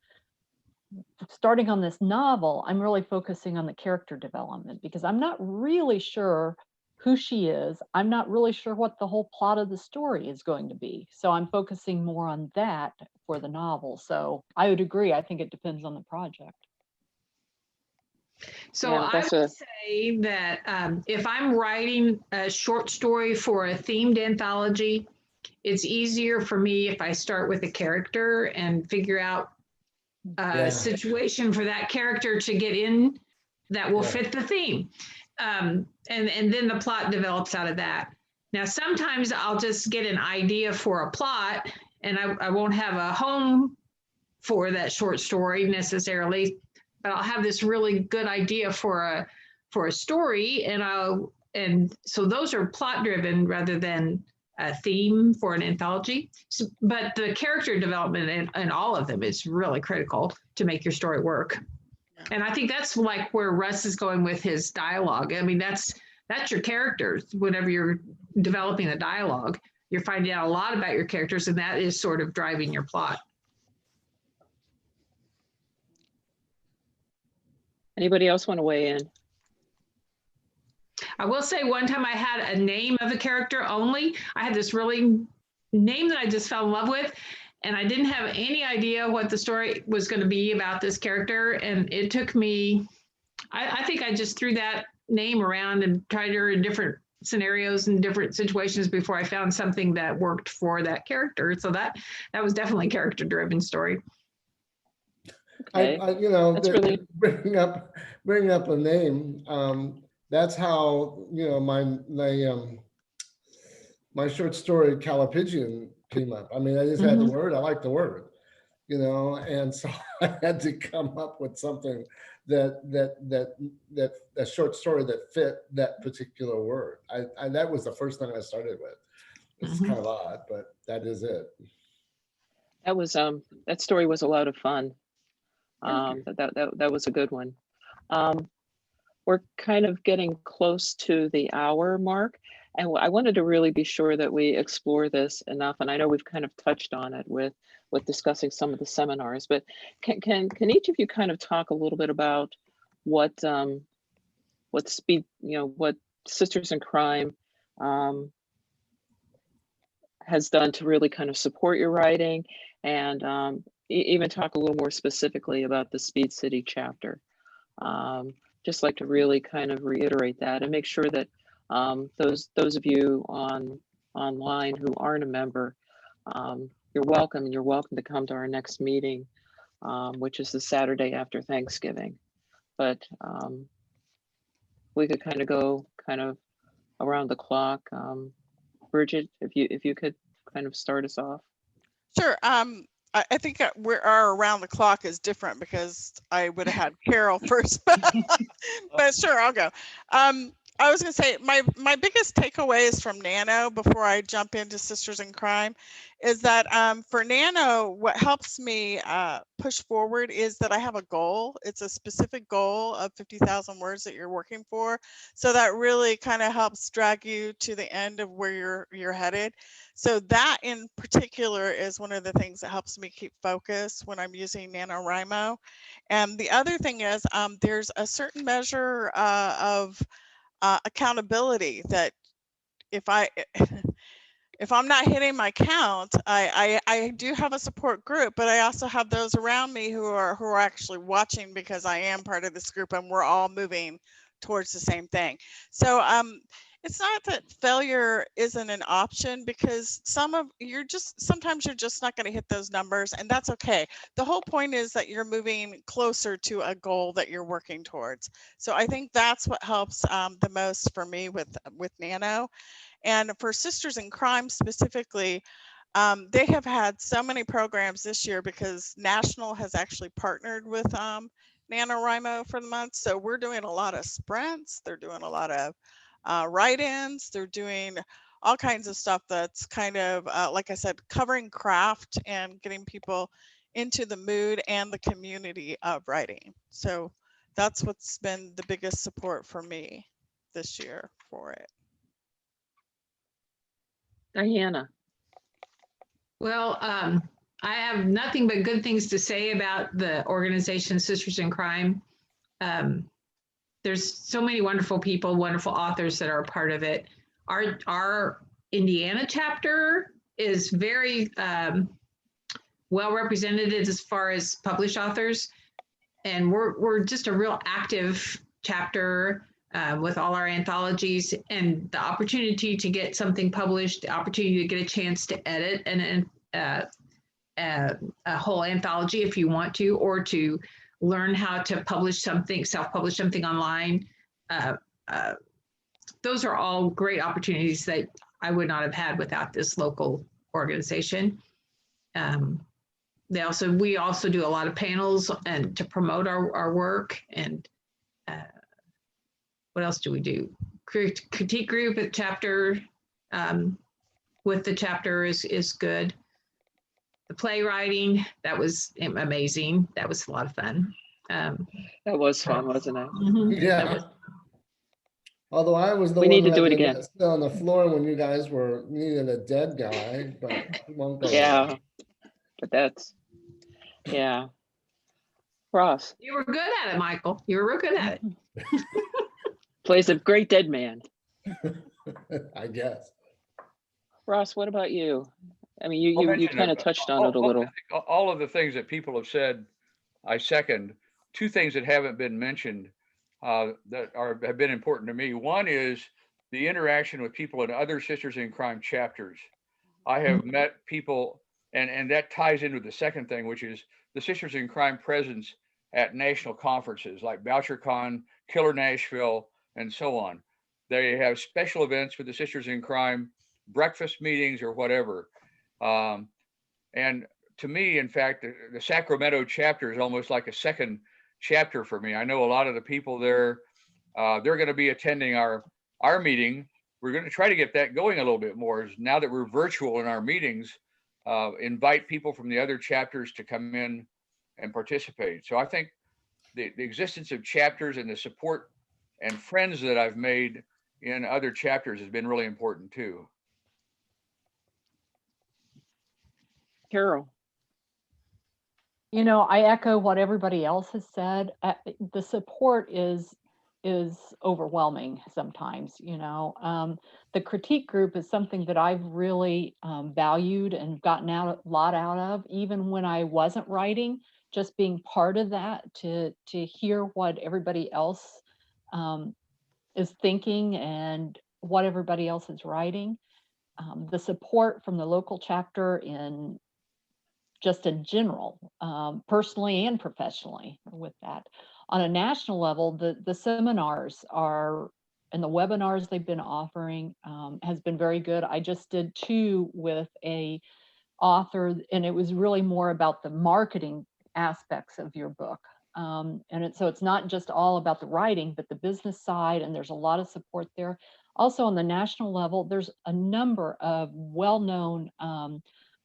Starting on this novel, I'm really focusing on the character development because I'm not really sure who she is. I'm not really sure what the whole plot of the story is going to be. So I'm focusing more on that for the novel. So I would agree. I think it depends on the project. So Yeah, I would say that if I'm writing a short story for a themed anthology, it's easier for me if I start with a character and figure out a situation for that character to get in that will fit the theme. And then the plot develops out of that. Now, sometimes I'll just get an idea for a plot and I won't have a home for that short story necessarily, but I'll have this really good idea for a story, and so those are plot driven rather than a theme for an anthology. So, but the character development in all of them is really critical to make your story work. And I think that's like where Russ is going with his dialogue. I mean, that's your characters. Whenever you're developing the dialogue, you're finding out a lot about your characters, and that is sort of driving your plot. Anybody else want to weigh in? I will say one time I had a name of a character only. I had this really name that I just fell in love with, and I didn't have any idea what the story was going to be about this character. And it took me, I think I just threw that name around and tried her in different scenarios and different situations before I found something that worked for that character. So that was definitely a character-driven story. Okay. You know, That's really bringing up a name. That's how, you know, my short story Calipigian came up. I mean, I just had the word. I liked the word, you know, and so I had to come up with something that a short story that fit that particular word. I that was the first thing I started with. It's kind of odd, but that is it. That was that story was a lot of fun. That was a good one. We're kind of getting close to the hour mark, and I wanted to really be sure that we explore this enough. And I know we've kind of touched on it with discussing some of the seminars, but can each of you kind of talk a little bit about what Sisters in Crime has done to really kind of support your writing, and even talk a little more specifically about the Speed City chapter. Just like to really kind of reiterate that and make sure that those of you online who aren't a member, you're welcome, and you're welcome to come to our next meeting, which is the Saturday after Thanksgiving. But we could kind of go around the clock. Bridget, if you could kind of start us off. Sure. I think our around the clock is different because I would have had Carol first, but sure, I'll go. I was going to say my biggest takeaways from NaNo before I jump into Sisters in Crime is that for NaNo, what helps me push forward is that I have a goal. It's a specific goal of 50,000 words that you're working for. So that really kind of helps drag you to the end of where you're headed. So that in particular is one of the things that helps me keep focus when I'm using NaNoWriMo. And the other thing is there's a certain measure of accountability that if I'm not hitting my count, I do have a support group, but I also have those around me who are actually watching because I am part of this group and we're all moving towards the same thing. So it's not that failure isn't an option, because sometimes you're just not going to hit those numbers, and that's okay. The whole point is that you're moving closer to a goal that you're working towards. So I think that's what helps the most for me with NaNo. And for Sisters in Crime specifically, they have had so many programs this year because National has actually partnered with NaNoWriMo for the month. So we're doing a lot of sprints. They're doing a lot of write-ins. They're doing all kinds of stuff that's kind of, like I said, covering craft and getting people into the mood and the community of writing. So that's what's been the biggest support for me this year for it. Diana. Well, I have nothing but good things to say about the organization Sisters in Crime. There's so many wonderful people, wonderful authors that are a part of it. Our Indiana chapter is very well represented as far as published authors. And we're just a real active chapter with all our anthologies, and the opportunity to get something published, the opportunity to get a chance to edit a whole anthology if you want to, or to learn how to publish something, self-publish something online. Those are all great opportunities that I would not have had without this local organization. We also do a lot of panels and to promote our work. And what else do we do? Critique group at chapter with the chapter is good. The playwriting, that was amazing. That was a lot of fun. That was fun, wasn't it? Yeah. Although I was the We one need to who do had it again. sit on the floor when you guys were needing a dead guy, but we won't go there. Yeah, but that's, yeah. Ross You were good at it, Michael. You were real good at it. plays a great dead man. I guess. Ross, what about you? I mean, I'll you mention kind of touched on it a little. All of the things that people have said, I second. Two things that haven't been mentioned that have been important to me. One is the interaction with people in other Sisters in Crime chapters. I have met people, and that ties into the second thing, which is the Sisters in Crime presence at national conferences like BoucherCon, Killer Nashville, and so on. They have special events for the Sisters in Crime, breakfast meetings or whatever. And to me, in fact, the Sacramento chapter is almost like a second chapter for me. I know a lot of the people there. They're going to be attending our meeting. We're going to try to get that going a little bit more. Now that we're virtual in our meetings, invite people from the other chapters to come in and participate. So I think the existence of chapters and the support and friends that I've made in other chapters has been really important too. Carol. You know, I echo what everybody else has said. The support is overwhelming sometimes, you know. The critique group is something that I've really valued and gotten a lot out of, even when I wasn't writing, just being part of that, to hear what everybody else is thinking and what everybody else is writing. The support from the local chapter in general, personally and professionally with that. On a national level, the seminars are, and the webinars they've been offering has been very good. I just did 2 with a author, and it was really more about the marketing aspects of your book. So it's not just all about the writing, but the business side, and there's a lot of support there. Also on the national level, there's a number of well-known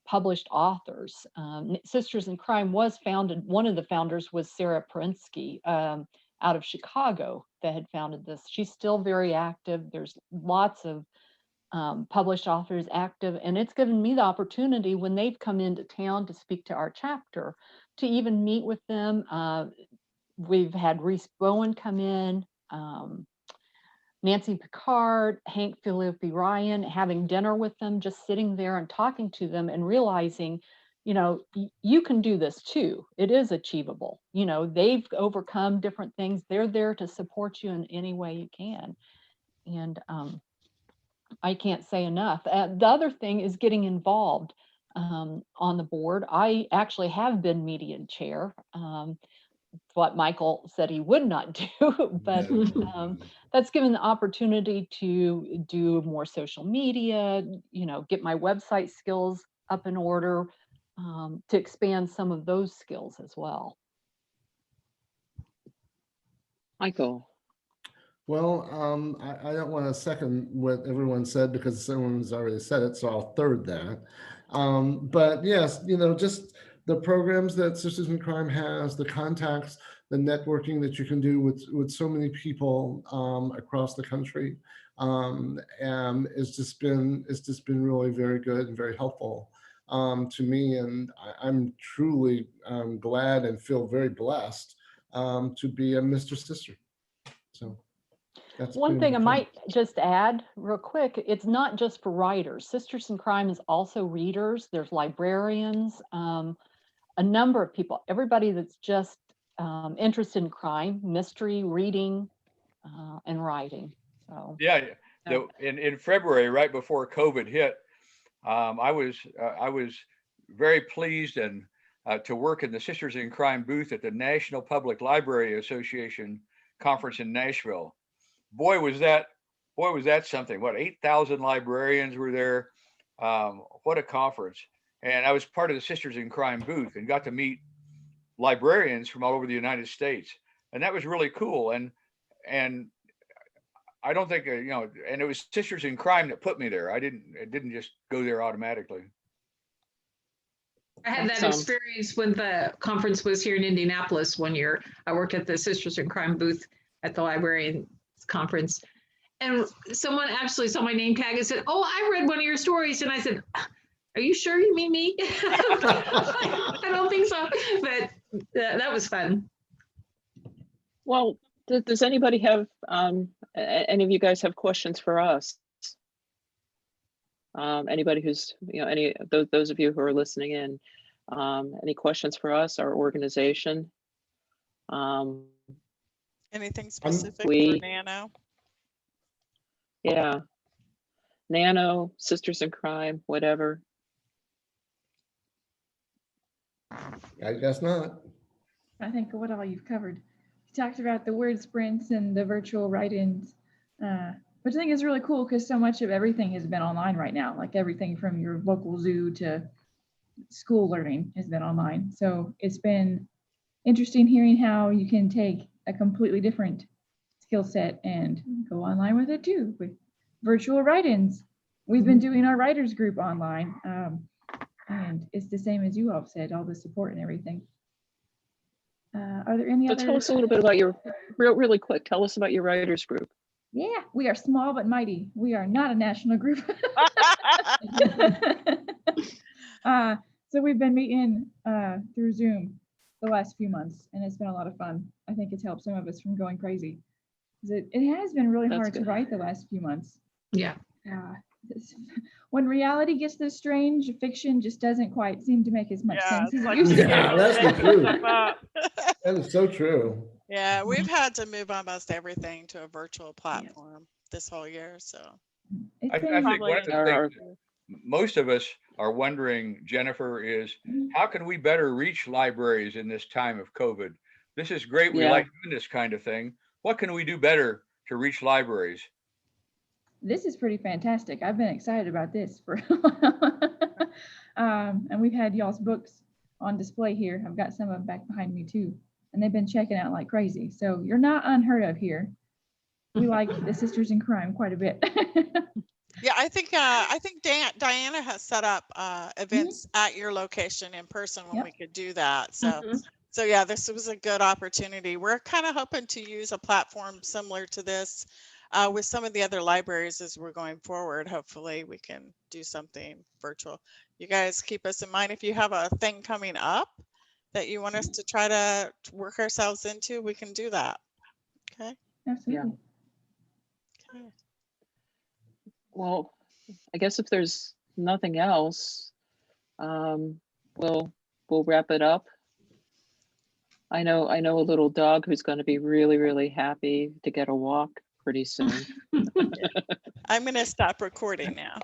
published authors. Sisters in Crime was founded, one of the founders was Sarah Perinsky out of Chicago that had founded this. She's still very active. There's lots of published authors active, and it's given me the opportunity when they've come into town to speak to our chapter to even meet with them. We've had Reese Bowen come in, Nancy Picard, Hank Philippi Ryan, having dinner with them, just sitting there and talking to them and realizing, you know, you can do this too. It is achievable. You know, they've overcome different things. They're there to support you in any way you can. And I can't say enough. The other thing is getting involved on the board. I actually have been media chair. What Michael said he would not do, but that's given the opportunity to do more social media, you know, get my website skills up in order, to expand some of those skills as well. Michael. Well, I don't want to second what everyone said because someone's already said it, so I'll third that. But yes, you know, just the programs that Sisters in Crime has, the contacts, the networking that you can do with so many people across the country, and it's just been really very good and very helpful to me. And I'm truly glad and feel very blessed to be a Mr. Sister. So that's one pretty thing I much it. might just add real quick, it's not just for writers. Sisters in Crime is also readers. There's librarians, a number of people, everybody that's just interested in crime, mystery, reading, and writing. So Yeah, in February, right before COVID hit, I was very pleased and to work in the Sisters in Crime booth at the National Public Library Association conference in Nashville. Boy, was that something. What, 8,000 librarians were there. What a conference. And I was part of the Sisters in Crime booth and got to meet librarians from all over the United States. And that was really cool. And I don't think, and it was Sisters in Crime that put me there. It didn't just go there automatically. I had that experience when the conference was here in Indianapolis one year. I worked at the Sisters in Crime booth at the librarian conference. And someone actually saw my name tag and said, "Oh, I read one of your stories." And I said, "Are you sure you mean me?" I don't think so, but that was fun. Well, does anybody have, any of you guys have questions for us? Anybody who's, any those of you who are listening in, any questions for us, our organization? Anything specific for NaNo? Yeah, NaNo, Sisters in Crime, whatever. I guess not. I think what all you've covered. You talked about the word sprints and the virtual write-ins, which I think is really cool because so much of everything has been online right now, like everything from your local zoo to school learning has been online. So it's been interesting hearing how you can take a completely different skill set and go online with it too, with virtual write-ins. We've been doing our writers group online, and it's the same as you all said, all the support and everything. Are there any other? Tell us a little bit about your, really quick, tell us about your writers group. Yeah, we are small but mighty. We are not a national group. So we've been meeting through Zoom the last few months, and it's been a lot of fun. I think it's helped some of us from going crazy. It has been really hard to write the last few months. Yeah. When reality gets this strange, fiction just doesn't quite seem to make as much sense as it like, used to. Yeah, that's the truth. That is so true. Yeah, we've had to move almost everything to a virtual platform this whole year. So It's I been think one of the things most of us are wondering, Jennifer, is how can we better reach libraries in this time of COVID? This is great. We like doing this kind of thing. What can we do better to reach libraries? This is pretty fantastic. I've been excited about this for a while. And we've had y'all's books on display here. I've got some of them back behind me too. And they've been checking out like crazy. So you're not unheard of here. We like the Sisters in Crime quite a bit. yeah, I think Diana has set up events at your location in person when we could do that. So so yeah, this was a good opportunity. We're kind of hoping to use a platform similar to this with some of the other libraries as we're going forward. Hopefully we can do something virtual. You guys keep us in mind if you have a thing coming up that you want us to try to work ourselves into, we can do that. Okay. Absolutely. Okay. Well, I guess if there's nothing else, we'll wrap it up. I know a little dog who's going to be really, really happy to get a walk pretty soon. I'm going to stop recording now.